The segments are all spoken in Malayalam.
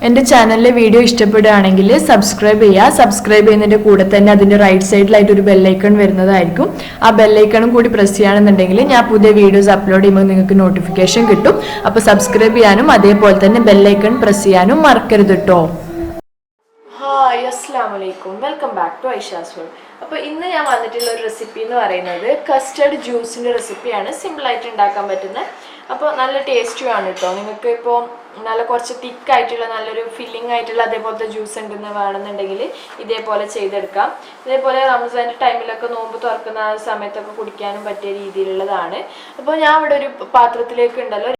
എൻ്റെ ചാനലിലെ വീഡിയോ ഇഷ്ടപ്പെടുകയാണെങ്കിൽ സബ്സ്ക്രൈബ് ചെയ്യുക. സബ്സ്ക്രൈബ് ചെയ്യുന്നതിൻ്റെ കൂടെ തന്നെ അതിൻ്റെ റൈറ്റ് സൈഡിലായിട്ട് ഒരു ബെല്ലൈക്കൺ വരുന്നതായിരിക്കും. ആ ബെല്ലൈക്കണും കൂടി പ്രസ് ചെയ്യുകയാണെന്നുണ്ടെങ്കിൽ ഞാൻ പുതിയ വീഡിയോസ് അപ്ലോഡ് ചെയ്യുമ്പോൾ നിങ്ങൾക്ക് നോട്ടിഫിക്കേഷൻ കിട്ടും. അപ്പോൾ സബ്സ്ക്രൈബ് ചെയ്യാനും അതേപോലെ തന്നെ ബെല്ലൈക്കൺ പ്രസ് ചെയ്യാനും മറക്കരുത് കേട്ടോ. ഹായ്, അസ്സലാമു അലൈക്കും. Welcome back to Aisha's world. അപ്പോൾ ഇന്ന് ഞാൻ വന്നിട്ടുള്ള ഒരു റെസിപ്പി എന്ന് പറയുന്നത് കസ്റ്റർഡ് ജ്യൂസിൻ്റെ റെസിപ്പിയാണ്. സിമ്പിളായിട്ട് ഉണ്ടാക്കാൻ പറ്റുന്ന, അപ്പോൾ നല്ല ടേസ്റ്റുമാണ് കേട്ടോ. നിങ്ങൾക്ക് ഇപ്പോൾ നല്ല കുറച്ച് തിക്കായിട്ടുള്ള നല്ലൊരു ഫില്ലിംഗ് ആയിട്ടുള്ള അതേപോലത്തെ ജ്യൂസ് ഉണ്ടെന്ന് വേണമെന്നുണ്ടെങ്കിൽ ഇതേപോലെ ചെയ്തെടുക്കാം. ഇതേപോലെ റംസാൻ്റെ ടൈമിലൊക്കെ നോമ്പ് തുറക്കുന്ന ആ സമയത്തൊക്കെ കുടിക്കാനും പറ്റിയ രീതിയിലുള്ളതാണ്. അപ്പോൾ ഞാൻ ഇവിടെ ഒരു പാത്രത്തിലേക്ക് ഉണ്ടല്ലോ,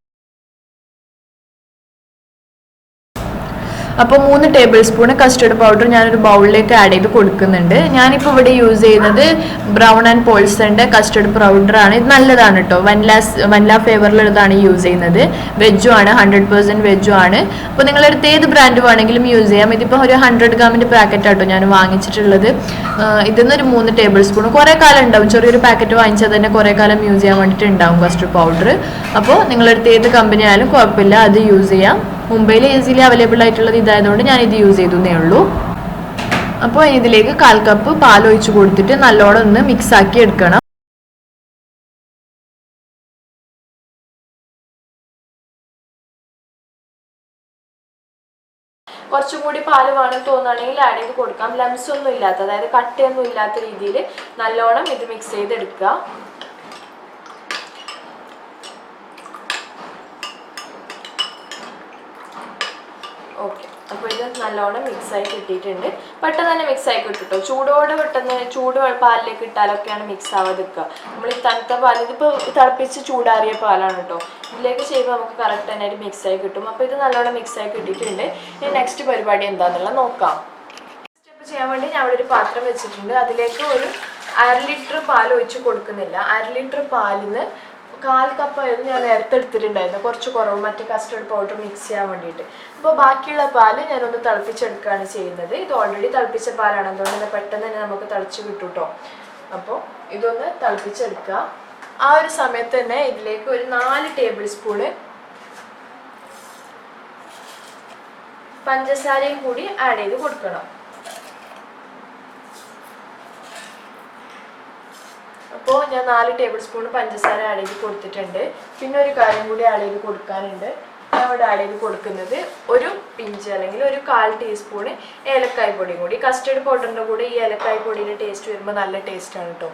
അപ്പോൾ 3 ടേബിൾ സ്പൂൺ കസ്റ്റർഡ് പൗഡർ ഞാനൊരു ബൗളിലേക്ക് ആഡ് ചെയ്ത് കൊടുക്കുന്നുണ്ട്. ഞാനിപ്പോൾ ഇവിടെ യൂസ് ചെയ്യുന്നത് ബ്രൗൺ ആൻഡ് പോൾസൻ്റെ കസ്റ്റർഡ് പൗഡറാണ്. ഇത് നല്ലതാണ് കേട്ടോ. വനില ഫ്ലേവറിലുള്ളതാണ് യൂസ് ചെയ്യുന്നത്. വെജും ആണ്, 100% വെജും ആണ്. അപ്പോൾ നിങ്ങളടുത്ത് ഏത് ബ്രാൻഡ് വേണമെങ്കിലും യൂസ് ചെയ്യാം. ഇതിപ്പോൾ ഒരു 100 ഗ്രാമിൻ്റെ പാക്കറ്റ് ആട്ടോ ഞാൻ വാങ്ങിച്ചിട്ടുള്ളത്. ഇതിന്നൊരു 3 ടേബിൾ സ്പൂൺ കുറേ കാലം ഉണ്ടാവും. ചെറിയൊരു പാക്കറ്റ് വാങ്ങിച്ചാൽ തന്നെ കുറേ കാലം യൂസ് ചെയ്യാൻ വേണ്ടിയിട്ട് ഉണ്ടാവും കസ്റ്റർഡ് പൗഡർ. അപ്പോൾ നിങ്ങളടുത്ത് ഏത് കമ്പനി ആയാലും കുഴപ്പമില്ല, അത് യൂസ് ചെയ്യാം. മുംബൈയിൽ ഈസിലി അവൈലബിൾ ആയിട്ടുള്ളത് ഇതായതുകൊണ്ട് ഞാൻ ഇത് യൂസ് ചെയ്തേ ഉള്ളൂ. അപ്പോൾ ഇതിലേക്ക് 1/4 കപ്പ് പാൽ ഒഴിച്ച് കൊടുത്തിട്ട് നല്ലോണം ഒന്ന് മിക്സ് ആക്കി എടുക്കണം. കുറച്ചും കൂടി പാല് വേണം തോന്നുകയാണെങ്കിൽ ആഡ് ചെയ്ത് കൊടുക്കാം. ലംസ് ഒന്നും ഇല്ലാത്ത, അതായത് കട്ടയൊന്നും ഇല്ലാത്ത രീതിയിൽ നല്ലോണം ഇത് മിക്സ് ചെയ്തെടുക്കുക. ഓക്കെ, അപ്പോൾ ഇത് നല്ലോണം മിക്സായി കിട്ടിയിട്ടുണ്ട്. പെട്ടെന്ന് തന്നെ മിക്സായി കിട്ടും. ചൂടോടെ പെട്ടെന്ന് ചൂട് പാലിലേക്ക് ഇട്ടാലൊക്കെയാണ് മിക്സ് ആവാതിരിക്കുക. നമ്മൾ ഈ തണുത്ത പാൽ, ഇതിപ്പോൾ തിളപ്പിച്ച് ചൂടാറിയ പാലാണ് കേട്ടോ. ഇതിലേക്ക് ചെയ്യുമ്പോൾ നമുക്ക് കറക്റ്റ് തന്നെ മിക്സായി കിട്ടും. അപ്പോൾ ഇത് നല്ലോണം മിക്സായി കിട്ടിയിട്ടുണ്ട്. ഇനി നെക്സ്റ്റ് പരിപാടി എന്താണെന്നുള്ളത് നോക്കാം. സ്റ്റെപ്പ് ചെയ്യാൻ വേണ്ടി ഞാൻ അവിടെ ഒരു പാത്രം വെച്ചിട്ടുണ്ട്. അതിലേക്ക് ഒരു 1/2 ലിറ്റർ പാൽ ഒഴിച്ച് കൊടുക്കുന്നില്ല. 1/2 ലിറ്റർ പാലിന് 1/4 കപ്പായിരുന്നു ഞാൻ നേരത്തെ എടുത്തിട്ടുണ്ടായിരുന്നു. കുറച്ച് കുറവ് മറ്റേ കസ്റ്റർഡ് പൗഡർ മിക്സ് ചെയ്യാൻ വേണ്ടിയിട്ട്. അപ്പോൾ ബാക്കിയുള്ള പാല് ഞാനൊന്ന് തിളപ്പിച്ചെടുക്കുകയാണ് ചെയ്യുന്നത്. ഇത് ഓൾറെഡി തിളപ്പിച്ച പാലാണ്, അതുകൊണ്ട് പെട്ടെന്ന് തന്നെ നമുക്ക് തിളച്ച് കിട്ടും കേട്ടോ. അപ്പോൾ ഇതൊന്ന് തിളപ്പിച്ചെടുക്കുക. ആ ഒരു സമയത്ത് തന്നെ ഇതിലേക്ക് ഒരു 4 ടേബിൾ സ്പൂണ് പഞ്ചസാരയും കൂടി ആഡ് ചെയ്ത് കൊടുക്കണം. അപ്പോൾ ഞാൻ 4 ടേബിൾ സ്പൂൺ പഞ്ചസാര ആഡ് ചെയ്ത് കൊടുത്തിട്ടുണ്ട്. പിന്നെ ഒരു കാര്യം കൂടി ആഡ് ചെയ്ത് കൊടുക്കാനുണ്ട്. ഞാൻ ഇവിടെ ആഡ് ചെയ്ത് കൊടുക്കുന്നത് ഒരു പിഞ്ച് അല്ലെങ്കിൽ ഒരു 1/4 ടീസ്പൂണ് ഏലക്കായ് പൊടിയും കൂടി. കസ്റ്റർഡ് പൗഡറിൻ്റെ കൂടെ ഈ ഏലക്കായ് പൊടിയുടെ ടേസ്റ്റ് വരുമ്പോൾ നല്ല ടേസ്റ്റാണ് കേട്ടോ.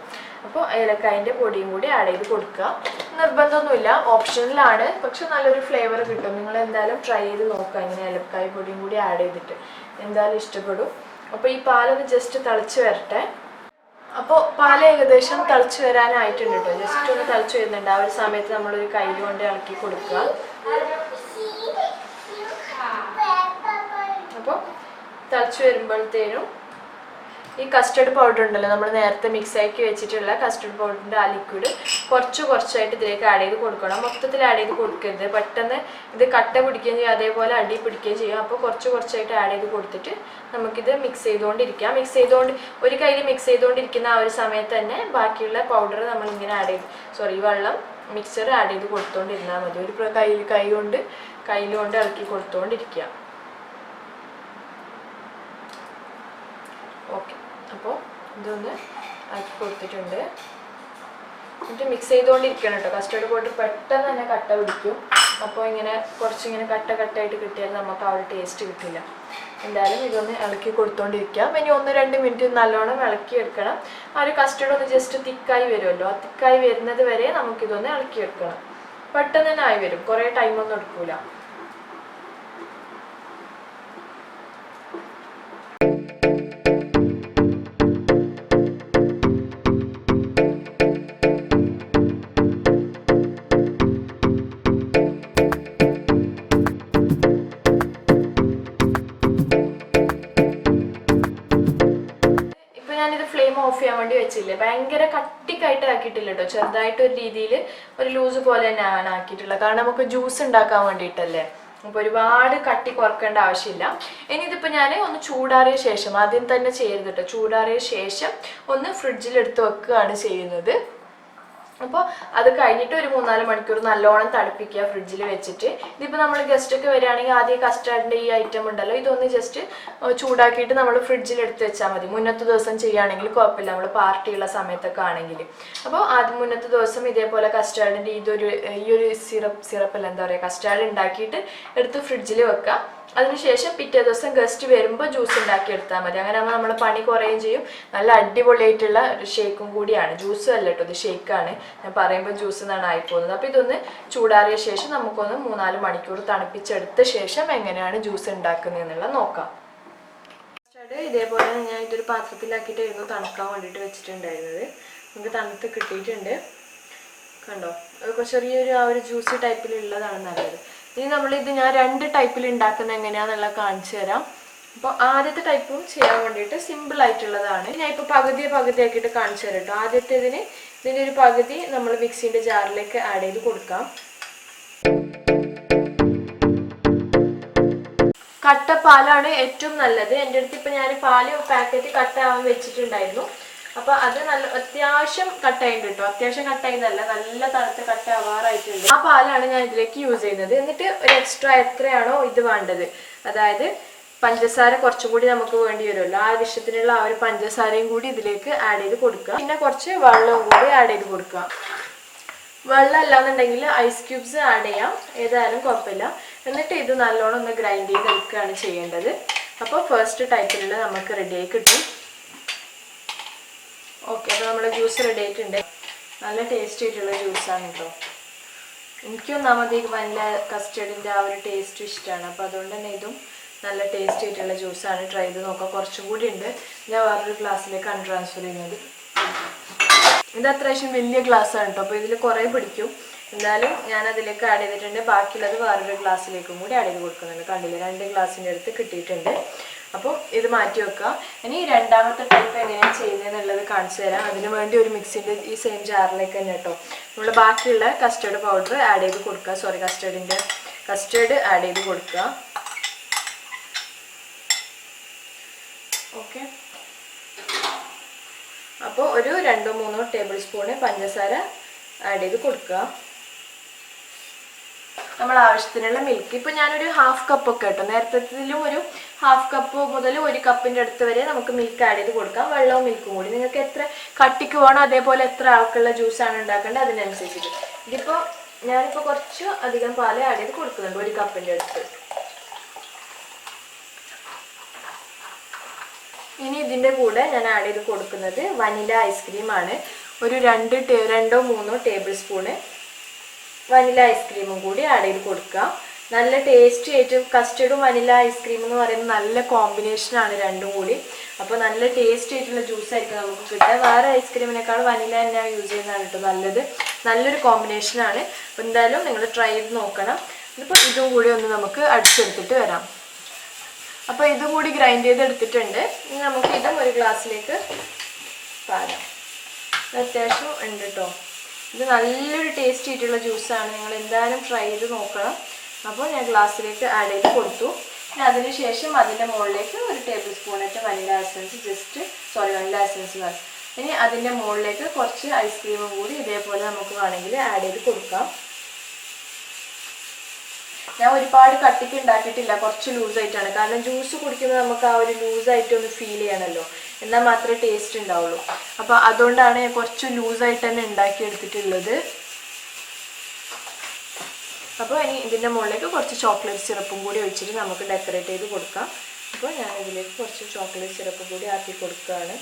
അപ്പോൾ ഏലക്കായൻ്റെ പൊടിയും കൂടി ആഡ് ചെയ്ത് കൊടുക്കുക. നിർബന്ധമൊന്നുമില്ല, ഓപ്ഷനിലാണ്, പക്ഷെ നല്ലൊരു ഫ്ലേവർ കിട്ടും. നിങ്ങൾ എന്തായാലും ട്രൈ ചെയ്ത് നോക്കുക. ഇങ്ങനെ ഏലക്കായ് പൊടിയും കൂടി ആഡ് ചെയ്തിട്ട് എന്തായാലും ഇഷ്ടപ്പെടും. അപ്പോൾ ഈ പാലൊന്ന് ജസ്റ്റ് തിളച്ച് വരട്ടെ. അപ്പോൾ പാൽ ഏകദേശം തിളച്ച് വരാനായിട്ടുണ്ട് കേട്ടോ. ജസ്റ്റ് ഒന്ന് തിളച്ച് വരുന്നുണ്ട്. ആ ഒരു സമയത്ത് നമ്മളൊരു കൈ കൊണ്ട് ഇളക്കി കൊടുക്കുക. അപ്പോൾ തിളച്ച് വരുമ്പോഴത്തേനും ഈ കസ്റ്റർഡ് പൗഡർ ഉണ്ടല്ലോ, നമ്മൾ നേരത്തെ മിക്സ് ആക്കി വെച്ചിട്ടുള്ള കസ്റ്റർഡ് പൗഡറിൻ്റെ ആ ലിക്വിഡ് കുറച്ചായിട്ട് ഇതിലേക്ക് ആഡ് ചെയ്ത് കൊടുക്കണം. മൊത്തത്തിൽ ആഡ് ചെയ്ത് കൊടുക്കരുത്. പെട്ടെന്ന് ഇത് കട്ട പിടിക്കുകയും ചെയ്യും, അതേപോലെ അടി പിടിക്കുകയും ചെയ്യും. അപ്പോൾ കുറച്ചായിട്ട് ആഡ് ചെയ്ത് കൊടുത്തിട്ട് നമുക്കിത് മിക്സ് ചെയ്തുകൊണ്ടിരിക്കാം. ഒരു കയ്യിൽ മിക്സ് ചെയ്തുകൊണ്ടിരിക്കുന്ന ആ ഒരു സമയത്ത് തന്നെ ബാക്കിയുള്ള പൗഡർ നമ്മളിങ്ങനെ വെള്ളം മിക്സർ ആഡ് ചെയ്ത് കൊടുത്തുകൊണ്ടിരുന്നാൽ മതി. ഒരു കയ്യിൽ കൊണ്ട് ഇളക്കി കൊടുത്തുകൊണ്ടിരിക്കുക. ഓക്കെ, അപ്പോൾ ഇതൊന്ന് ആക്കി കൊടുത്തിട്ടുണ്ട്. എന്നിട്ട് മിക്സ് ചെയ്തുകൊണ്ടിരിക്കണം കേട്ടോ. കസ്റ്റർഡ് പൗഡർ പെട്ടെന്ന് തന്നെ കട്ട പിടിക്കും. അപ്പോൾ കുറച്ചിങ്ങനെ കട്ടയായിട്ട് കിട്ടിയാൽ നമുക്ക് ആ ഒരു ടേസ്റ്റ് കിട്ടില്ല. എന്തായാലും ഇതൊന്ന് ഇളക്കി കൊടുത്തുകൊണ്ടിരിക്കുക. അപ്പോൾ ഇനി 1-2 മിനിറ്റ് നല്ലോണം ഇളക്കിയെടുക്കണം. ആ ഒരു കസ്റ്റർഡ് ഒന്ന് ജസ്റ്റ് തിക്കായി വരുമല്ലോ, ആ തിക്കായി വരുന്നത് വരെ നമുക്കിതൊന്ന് ഇളക്കിയെടുക്കണം. പെട്ടെന്ന് തന്നെ ആയി വരും, കുറേ ടൈമൊന്നും എടുക്കൂല. ഞാനിത് ഫ്ലെയിം ഓഫ് ചെയ്യാൻ വേണ്ടി വെച്ചില്ലേ, ഭയങ്കര കട്ടിക്കായിട്ട് ആക്കിയിട്ടില്ല കേട്ടോ. ചെറുതായിട്ടൊരു രീതിയിൽ ഒരു ലൂസ് പോലെ തന്നെയാണ് ആക്കിയിട്ടുള്ളത്. കാരണം നമുക്ക് ജ്യൂസ് ഉണ്ടാക്കാൻ വേണ്ടിയിട്ടല്ലേ. അപ്പോൾ ഒരുപാട് കട്ടി കുറക്കേണ്ട ആവശ്യമില്ല. ഇനി ഇതിപ്പോൾ ഞാൻ ഒന്ന് ചൂടാറിയ ശേഷം, ആദ്യം തന്നെ ചെയ്യരുത് കേട്ടോ, ചൂടാറിയ ശേഷം ഒന്ന് ഫ്രിഡ്ജിലെടുത്ത് വെക്കുകയാണ് ചെയ്യുന്നത്. അപ്പോൾ അത് കഴിഞ്ഞിട്ട് ഒരു 3-4 മണിക്കൂർ നല്ലോണം തണുപ്പിക്കുക ഫ്രിഡ്ജിൽ വെച്ചിട്ട്. ഇതിപ്പോൾ നമ്മൾ ഗസ്റ്റൊക്കെ വരികയാണെങ്കിൽ ആദ്യം കസ്റ്റാർഡിൻ്റെ ഈ ഐറ്റം ഉണ്ടല്ലോ ഇതൊന്ന് ജസ്റ്റ് ചൂടാക്കിയിട്ട് നമ്മൾ ഫ്രിഡ്ജിൽ എടുത്ത് വെച്ചാൽ മതി. മുന്നത്തെ ദിവസം ചെയ്യുകയാണെങ്കിൽ കുഴപ്പമില്ല, നമ്മൾ പാർട്ടിയുള്ള സമയത്തൊക്കെ ആണെങ്കിൽ. അപ്പോൾ ആദ്യം മുന്നത്തെ ദിവസം ഇതേപോലെ കസ്റ്റാർഡിൻ്റെ ഈ ഒരു സിറപ്പല്ല എന്താ പറയുക കസ്റ്റാർഡ് ഉണ്ടാക്കിയിട്ട് എടുത്ത് ഫ്രിഡ്ജിൽ വെക്കുക. അതിനുശേഷം പിറ്റേ ദിവസം ഗസ്റ്റ് വരുമ്പോൾ ജ്യൂസ് ഉണ്ടാക്കി എടുത്താൽ മതി. അങ്ങനെ ആകുമ്പോൾ നമ്മൾ പണി കുറയുകയും ചെയ്യും. നല്ല അടിപൊളിയായിട്ടുള്ള ഒരു ഷേക്കും കൂടിയാണ്. ജ്യൂസ് അല്ല കേട്ടോ, ഇത് ഷേക്കാണ്. ഞാൻ പറയുമ്പോൾ ജ്യൂസ് എന്നാണ് ആയിപ്പോകുന്നത്. അപ്പോൾ ഇതൊന്ന് ചൂടാറിയ ശേഷം നമുക്കൊന്ന് 3-4 മണിക്കൂർ തണുപ്പിച്ചെടുത്ത ശേഷം എങ്ങനെയാണ് ജ്യൂസ് ഉണ്ടാക്കുന്നത് എന്നുള്ളത് നോക്കാം. ഇതേപോലെ ഞാൻ ഇതൊരു പാത്രത്തിലാക്കിയിട്ടായിരുന്നു തണുക്കാൻ വേണ്ടിയിട്ട് വെച്ചിട്ടുണ്ടായിരുന്നത്. നമുക്ക് തണുത്ത് കിട്ടിയിട്ടുണ്ട്, കണ്ടോ. ചെറിയൊരു ആ ഒരു ജ്യൂസി ടൈപ്പിലുള്ളതാണ് നല്ലത്. ഇനി ഞാൻ 2 ടൈപ്പിൽ ഉണ്ടാക്കുന്നത് എങ്ങനെയാണെന്നുള്ള കാണിച്ചു തരാം. അപ്പോൾ ആദ്യത്തെ ടൈപ്പും ചെയ്യാൻ വേണ്ടിയിട്ട് സിമ്പിൾ ആയിട്ടുള്ളതാണ്. ഞാൻ ഇപ്പോൾ പകുതിയാക്കിയിട്ട് കാണിച്ചു തരാം കേട്ടോ. ഇതിൻ്റെ ഒരു പകുതി നമ്മൾ മിക്സിൻ്റെ ജാറിലേക്ക് ആഡ് ചെയ്ത് കൊടുക്കാം. കട്ട പാലാണ് ഏറ്റവും നല്ലത്. എൻ്റെ അടുത്ത് ഇപ്പോൾ ഞാൻ പാല് പാക്കറ്റ് കട്ട ആവാൻ വെച്ചിട്ടുണ്ടായിരുന്നു. അപ്പോൾ അത് അത്യാവശ്യം കട്ടായിട്ടുണ്ട് കേട്ടോ. അത്യാവശ്യം കട്ടായിരുന്നല്ല, നല്ല തണുത്ത കട്ട ആവാറായിട്ടുണ്ട്. ആ പാലാണ് ഞാൻ ഇതിലേക്ക് യൂസ് ചെയ്യുന്നത്. എന്നിട്ട് ഒരു എക്സ്ട്രാ എത്രയാണോ ഇത് വേണ്ടത്, അതായത് പഞ്ചസാര കുറച്ചും കൂടി നമുക്ക് വേണ്ടി വരുമല്ലോ, ആ ആവശ്യത്തിനുള്ള ആ ഒരു പഞ്ചസാരയും കൂടി ഇതിലേക്ക് ആഡ് ചെയ്ത് കൊടുക്കുക. പിന്നെ കുറച്ച് വെള്ളവും കൂടി ആഡ് ചെയ്ത് കൊടുക്കുക. വെള്ളം അല്ലാന്നുണ്ടെങ്കിൽ ഐസ് ക്യൂബ്സ് ആഡ് ചെയ്യാം, ഏതായാലും കുഴപ്പമില്ല. എന്നിട്ട് ഇത് നല്ലോണം ഒന്ന് ഗ്രൈൻഡ് ചെയ്തെടുക്കുകയാണ് ചെയ്യേണ്ടത്. അപ്പോൾ ഫസ്റ്റ് ടൈപ്പിലുള്ള നമുക്ക് റെഡിയായി കിട്ടും. ഓക്കെ, അപ്പോൾ നമ്മുടെ ജ്യൂസ് റെഡി ആയിട്ടുണ്ട്. നല്ല ടേസ്റ്റ് ആയിട്ടുള്ള ജ്യൂസാണ് കേട്ടോ. എനിക്കൊന്നാമത് ഈ വനില കസ്റ്റേർഡിൻ്റെ ആ ഒരു ടേസ്റ്റ് ഇഷ്ടമാണ്. അപ്പോൾ അതുകൊണ്ട് തന്നെ ഇതും നല്ല ടേസ്റ്റ് ആയിട്ടുള്ള ജ്യൂസാണ്. ട്രൈ ചെയ്ത് നോക്കാം. കുറച്ചും കൂടി ഉണ്ട്, ഞാൻ വേറൊരു ഗ്ലാസ്സിലേക്കാണ് ട്രാൻസ്ഫർ ചെയ്യുന്നത്. ഇത് അത്യാവശ്യം വലിയ ഗ്ലാസ്സാണ് കേട്ടോ, അപ്പോൾ ഇതിൽ കുറേ പിടിക്കും. എന്തായാലും ഞാൻ അതിലേക്ക് ആഡ് ചെയ്തിട്ടുണ്ട്. ബാക്കിയുള്ളത് വേറൊരു ഗ്ലാസ്സിലേക്കും കൂടി ആഡ് ചെയ്ത് കൊടുക്കുന്നുണ്ട്. കണ്ടില്ലേ, 2 ഗ്ലാസ്സിൻ്റെ അടുത്ത് കിട്ടിയിട്ടുണ്ട്. അപ്പോൾ ഇത് മാറ്റി വെക്കുക. ഇനി രണ്ടാമത്തെ ടൈപ്പ് എങ്ങനെയാണ് ചെയ്യുന്നതെന്നുള്ളത് കാണിച്ചു തരാം. അതിന് വേണ്ടി ഒരു മിക്സിൻ്റെ ഈ സെയിം ജാറിലേക്ക് തന്നെ കേട്ടോ നമ്മൾ ബാക്കിയുള്ള കസ്റ്റേർഡ് പൗഡർ ആഡ് ചെയ്ത് കൊടുക്കുക. കസ്റ്റേർഡ് ആഡ് ചെയ്ത് കൊടുക്കുക. ഓക്കെ, അപ്പോൾ ഒരു 2-3 ടേബിൾ സ്പൂണ് പഞ്ചസാര ആഡ് ചെയ്ത് കൊടുക്കുക. നമ്മൾ ആവശ്യത്തിനുള്ള മിൽക്ക് ഇപ്പോൾ ഞാനൊരു 1/2 കപ്പൊക്കെ കേട്ടോ, നേരത്തേതിലും ഒരു 1/2 കപ്പ് മുതൽ 1 കപ്പിൻ്റെ അടുത്ത് വരെ നമുക്ക് മിൽക്ക് ആഡ് ചെയ്ത് കൊടുക്കാം. വെള്ളവും മിൽക്കും കൂടി നിങ്ങൾക്ക് എത്ര കട്ടിക്ക് വേണോ അതേപോലെ എത്ര ആൾക്കുള്ള ജ്യൂസാണ് ഉണ്ടാക്കേണ്ടത് അതിനനുസരിച്ചിട്ട്. ഞാനിപ്പോൾ കുറച്ച് അധികം പാല് ആഡ് ചെയ്ത് കൊടുക്കുന്നുണ്ട്, 1 കപ്പിൻ്റെ അടുത്ത്. ഇനി ഇതിൻ്റെ കൂടെ ഞാൻ ആഡ് ചെയ്ത് കൊടുക്കുന്നത് വനില ഐസ്ക്രീമാണ്. ഒരു 2-3 ടേബിൾ സ്പൂണ് വനില ഐസ്ക്രീമും കൂടി ആഡ് ചെയ്ത് കൊടുക്കുക. നല്ല ടേസ്റ്റി ആയിട്ട് കസ്റ്റർഡും വനില ഐസ്ക്രീം എന്ന് പറയുന്നത് നല്ല കോമ്പിനേഷനാണ് രണ്ടും കൂടി. അപ്പോൾ നല്ല ടേസ്റ്റി ആയിട്ടുള്ള ജ്യൂസായിരിക്കും നമുക്ക് കിട്ടുക. വേറെ ഐസ്ക്രീമിനേക്കാൾ വനില തന്നെ യൂസ് ചെയ്യുന്നതാണ് കേട്ടോ നല്ലത്. നല്ലൊരു കോമ്പിനേഷനാണ്. അപ്പോൾ എന്തായാലും നിങ്ങൾ ട്രൈ ചെയ്ത് നോക്കണം. ഇതിപ്പോൾ ഇതും കൂടി ഒന്ന് നമുക്ക് അടിച്ചെടുത്തിട്ട് വരാം. അപ്പോൾ ഇതും കൂടി ഗ്രൈൻഡ് ചെയ്തെടുത്തിട്ടുണ്ട്. ഇനി നമുക്ക് ഇതും ഒരു ഗ്ലാസ്സിലേക്ക് പാരാം. അത്യാവശ്യം ഉണ്ട് കേട്ടോ. ഇത് നല്ലൊരു ടേസ്റ്റി ആയിട്ടുള്ള ജ്യൂസാണ്. നിങ്ങൾ എന്തായാലും ട്രൈ ചെയ്ത് നോക്കണം. അപ്പോൾ ഞാൻ ഗ്ലാസ്സിലേക്ക് ആഡ് ചെയ്ത് കൊടുത്തു. പിന്നെ അതിനുശേഷം അതിൻ്റെ മുകളിലേക്ക് ഒരു ടേബിൾ സ്പൂണൊക്കെ വനില എസൻസ്. ഇനി അതിൻ്റെ മുകളിലേക്ക് കുറച്ച് ഐസ്ക്രീമും കൂടി ഇതേപോലെ നമുക്ക് വേണമെങ്കിൽ ആഡ് ചെയ്ത് കൊടുക്കാം. ഞാൻ ഒരുപാട് കട്ടിക്ക് ഉണ്ടാക്കിയിട്ടില്ല, കുറച്ച് ലൂസായിട്ടാണ്. കാരണം ജ്യൂസ് കുടിക്കുമ്പോൾ നമുക്ക് ആ ഒരു ലൂസായിട്ടൊന്ന് ഫീൽ ചെയ്യണമല്ലോ, എന്നാൽ മാത്രമേ ടേസ്റ്റ് ഉണ്ടാവുള്ളൂ. അപ്പോൾ അതുകൊണ്ടാണ് ഞാൻ കുറച്ച് ലൂസായിട്ട് തന്നെ ഉണ്ടാക്കിയെടുത്തിട്ടുള്ളത്. അപ്പോൾ ഇനി ഇതിൻ്റെ മുകളിലേക്ക് കുറച്ച് ചോക്ലേറ്റ് സിറപ്പും കൂടി ഒഴിച്ചിട്ട് നമുക്ക് ഡെക്കറേറ്റ് ചെയ്ത് കൊടുക്കാം. അപ്പോൾ ഞാൻ ഇതിലേക്ക് കുറച്ച് ചോക്ലേറ്റ് സിറപ്പ് കൂടി ആക്കി കൊടുക്കുകയാണ്.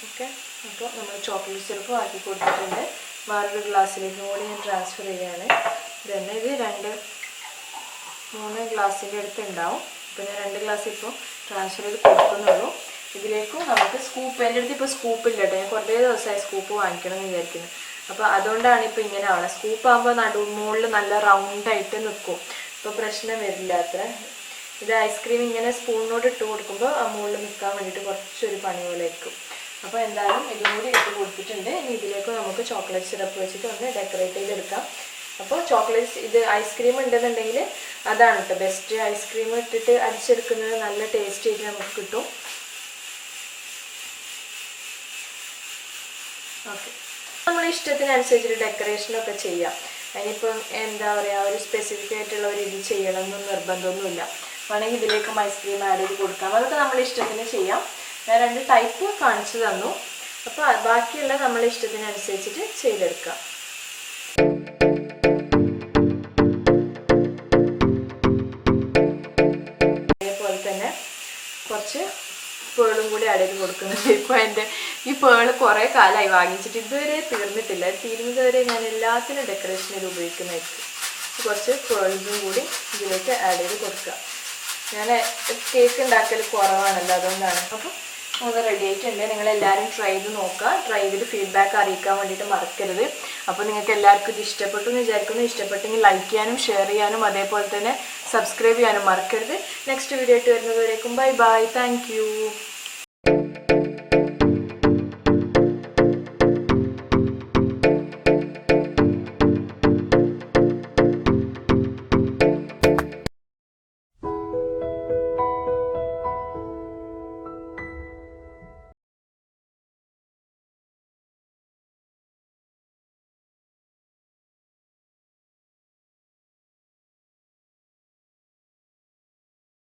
ഓക്കെ, അപ്പോൾ നമ്മൾ ചോക്ലേറ്റ് സിറപ്പ് ആക്കി കൊടുത്തിട്ടുണ്ട്. വേറൊരു ഗ്ലാസ്സിലേക്ക് കൂടി ഞാൻ ട്രാൻസ്ഫർ ചെയ്യുകയാണ്. ഇതന്നെ ഇത് 2-3 ഗ്ലാസ്സിൻ്റെ അടുത്ത് ഉണ്ടാവും. അപ്പോൾ ഞാൻ 2 ഗ്ലാസ് ഇപ്പോൾ ട്രാൻസ്ഫർ ചെയ്ത് കൊടുക്കുന്നുള്ളൂ. ഇതിലേക്കും നമുക്ക് സ്കൂപ്പ്, എൻ്റെ അടുത്ത് ഇപ്പോൾ സ്കൂപ്പ് ഇല്ല കേട്ടോ. ഞാൻ കുറേ ദിവസമായി സ്കൂപ്പ് വാങ്ങിക്കണം എന്ന് വിചാരിക്കുന്നു. അപ്പോൾ അതുകൊണ്ടാണ് ഇപ്പോൾ ഇങ്ങനെ ആവണം. സ്കൂപ്പ് ആകുമ്പോൾ മുകളിൽ നല്ല റൗണ്ടായിട്ട് നിൽക്കും, ഇപ്പോൾ പ്രശ്നം വരില്ല അത്ര. ഇത് ഐസ്ക്രീം ഇങ്ങനെ സ്പൂണിനോട് ഇട്ട് കൊടുക്കുമ്പോൾ ആ മുകളിൽ നിൽക്കാൻ വേണ്ടിയിട്ട് കുറച്ചൊരു പണി പോലെ ആയിരിക്കും. അപ്പോൾ എന്തായാലും ഇതും കൂടി ഇട്ട് കൊടുത്തിട്ടുണ്ട്. ഇനി ഇതിലേക്ക് നമുക്ക് ചോക്ലേറ്റ് സിറപ്പ് വെച്ചിട്ട് ഒന്ന് ഡെക്കറേറ്റ് ചെയ്തെടുക്കാം. അപ്പോൾ ഇത് ഐസ്ക്രീം ഉണ്ടെന്നുണ്ടെങ്കിൽ അതാണ് കേട്ടോ ബെസ്റ്റ്. ഐസ്ക്രീം ഇട്ടിട്ട് അടിച്ചെടുക്കുന്നത് നല്ല ടേസ്റ്റ് ആയിട്ട് നമുക്ക് കിട്ടും. ഓക്കെ, നമ്മൾ ഇഷ്ടത്തിനനുസരിച്ചിട്ട് ഡെക്കറേഷനൊക്കെ ചെയ്യാം. അതിനിപ്പം എന്താ പറയുക, ഒരു സ്പെസിഫിക് ആയിട്ടുള്ള ഒരു ഇത് ചെയ്യണമെന്നും നിർബന്ധമൊന്നുമില്ല. വേണമെങ്കിൽ ഇതിലേക്ക് ഐസ്ക്രീം ആഡ് ചെയ്ത് കൊടുക്കാം. അതൊക്കെ നമ്മൾ ഇഷ്ടത്തിന് ചെയ്യാം. ഞാൻ 2 ടൈപ്പ് കാണിച്ചു തന്നു. അപ്പോൾ ബാക്കിയുള്ള നമ്മളെ ഇഷ്ടത്തിനനുസരിച്ചിട്ട് ചെയ്തെടുക്കാം. അതേപോലെ തന്നെ കുറച്ച് പേളും കൂടി ആഡ് ചെയ്ത് കൊടുക്കുന്നുണ്ട്. ഇപ്പോൾ എൻ്റെ ഈ പേള് കുറേ കാലമായി വാങ്ങിച്ചിട്ട് ഇതുവരെ തീർന്നിട്ടില്ല. തീരുന്നത് വരെ ഞാൻ എല്ലാത്തിനും ഡെക്കറേഷനിൽ ഉപയോഗിക്കുന്നതായിരിക്കും. കുറച്ച് പേൾസും കൂടി ഇതിലേക്ക് ആഡ് ചെയ്ത് കൊടുക്കുക. ഞാൻ കേക്ക് ഉണ്ടാക്കൽ കുറവാണല്ലോ, അതുകൊണ്ടാണ്. അപ്പം അത് റെഡി ആയിട്ടുണ്ട്. നിങ്ങളെല്ലാവരും ട്രൈ ചെയ്ത് നോക്കുക. ട്രൈ ചെയ്തിട്ട് ഫീഡ്ബാക്ക് അറിയിക്കാൻ വേണ്ടിയിട്ട് മറക്കരുത്. അപ്പോൾ നിങ്ങൾക്ക് എല്ലാവർക്കും ഇത് ഇഷ്ടപ്പെട്ടു എന്ന് വിചാരിക്കുന്നു. ഇഷ്ടപ്പെട്ടെങ്കിൽ ലൈക്ക് ചെയ്യാനും ഷെയർ ചെയ്യാനും അതേപോലെ തന്നെ സബ്സ്ക്രൈബ് ചെയ്യാനും മറക്കരുത്. നെക്സ്റ്റ് വീഡിയോ ആയിട്ട് വരുന്നത് വരേക്കും ബൈ ബൈ. Thank you.